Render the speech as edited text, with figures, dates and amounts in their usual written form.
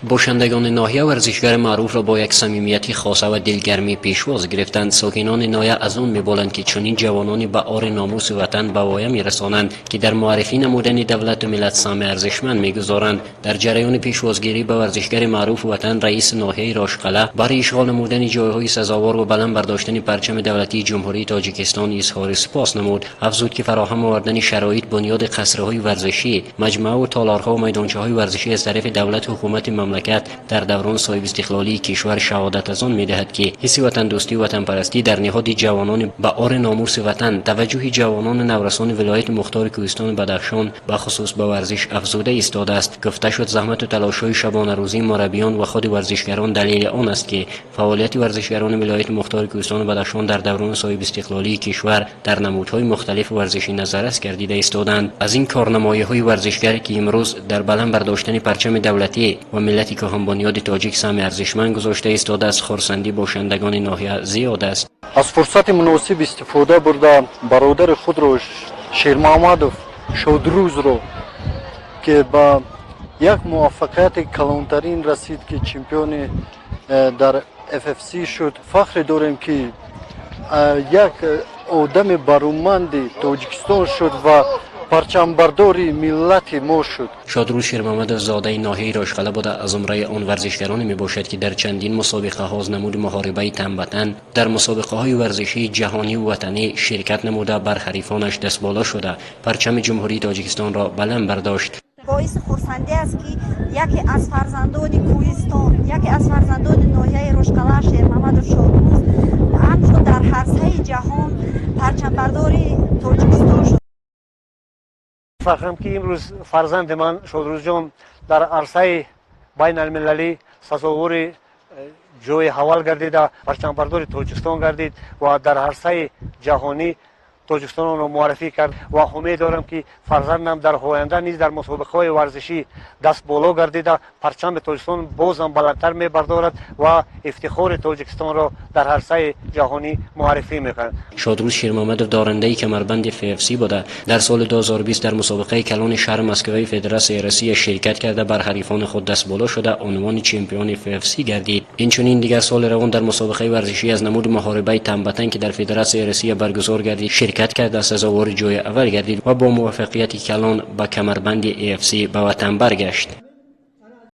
باشندگان ناحیه ورزشگر معروف را با یک صمیمیتی خاصه و دلگرمی پیشواز گرفتند. ساکنان ناحیه از آن می‌بالند که چنین جوانان به آر ناموس وطن به وایه می‌رسانند که در معرفی نمودن دولت و ملت سهم ارزشمند می‌گذارند. در جریان پیشوازگیری به ورزشگر معروف وطن، رئیس ناحیه راشقله برای اشغال نمودن جایهای سزاوار و بلند برداشتن پرچم دولتی جمهوری تاجیکستان اظهار سپاس نمود. افزود که فراهم آوردن شرایط بنیاد قصرهای ورزشی، مجمع و تالارها و میدانچه‌های ورزشی از طرف دولت و حکومت مملکت در دوران صاحب استقلالی کشور شهادت از آن می‌دهد که حس وطن دوستی و وطن پرستی در نهاد جوانان به آر ناموس وطن، توجه جوانان نورسان ولایت مختار کوهستان بدخشان به خصوص به ورزش افزوده ایستاده است. گفته شد زحمت و تلاش‌های شبانه روزی مربیان و خود ورزشگران دلیل آن است که فعالیت ورزشگران ولایت مختار کوهستان بدخشان در دوران صاحب استقلالی کشور در نمودهای مختلف ورزشی نظررس گردیده ایستادند. از این کارنمایی‌های ورزشگر که امروز در بلند برداشتن پرچم دولتی و ملتی که هم بنیاد تاجیک سهم ارزشمند گذاشته ایستاده است، خرسندی باشندگان ناحیه زیاد است. از فرصت مناسب استفاده برده برادر خود رو شیرمحمدов شادروز رو که با یک موفقیت کلانترین رسید که چمپیون در FFC شد، فخر داریم که یک آدم برومند تاجیکستان شد و پرچم برداری ملت ما شد. شادروز شیرمحمدov زاده ناحیه راشقله بوده. از زمره آن ورزشگرانی می باشد که در چندین مسابقه ها از نمود محاربه تنبتن در مسابقه های ورزشی جهانی و وطنی شرکت نموده، بر حریفانش دست بالا شده، پرچم جمهوری تاجیکستان را بلند برداشت. باعث خرسندی است که یکی از فرزندان کوهستان، یکی از فرزندان ناحیه راشقله شیرمحمدov شادروز همچون در حوزه جهان پرچم برداری تاجیکستان شد. فخرم که امروز فرزند من شادروز جان در عرصه بین المللی سزاوار جای حوال گردیده، پرچم بردار تاجیکستان گردید و در عرصه جهانی تاجیکستان را معرفی کرد و امید دارم که فرزندم در آینده نیز در مسابقه‌های ورزشی دست بالا گردیده پرچم تاجیکستان بازم بلندتر می‌بردارد و افتخار تاجیکستان را در عرصه جهانی معرفی می‌کند. شادروز شیرمحمدov دارنده کمربند FFC بوده. در سال 2020 در مسابقه کلان شهر مسکو فدراسیون روسیه شرکت کرده، بر حریفان خود دست بالا شده، عنوان چمپیون FFC گردید. اینچنین دیگر سال روان در مسابقه ورزشی از نمود محاربه تنبتن که در فدراسیون روسیه برگزار گردید شرکت کرده، سزاوار جای اول گردید و با موفقیت کلان به کمربند AFC به وطن برگشت.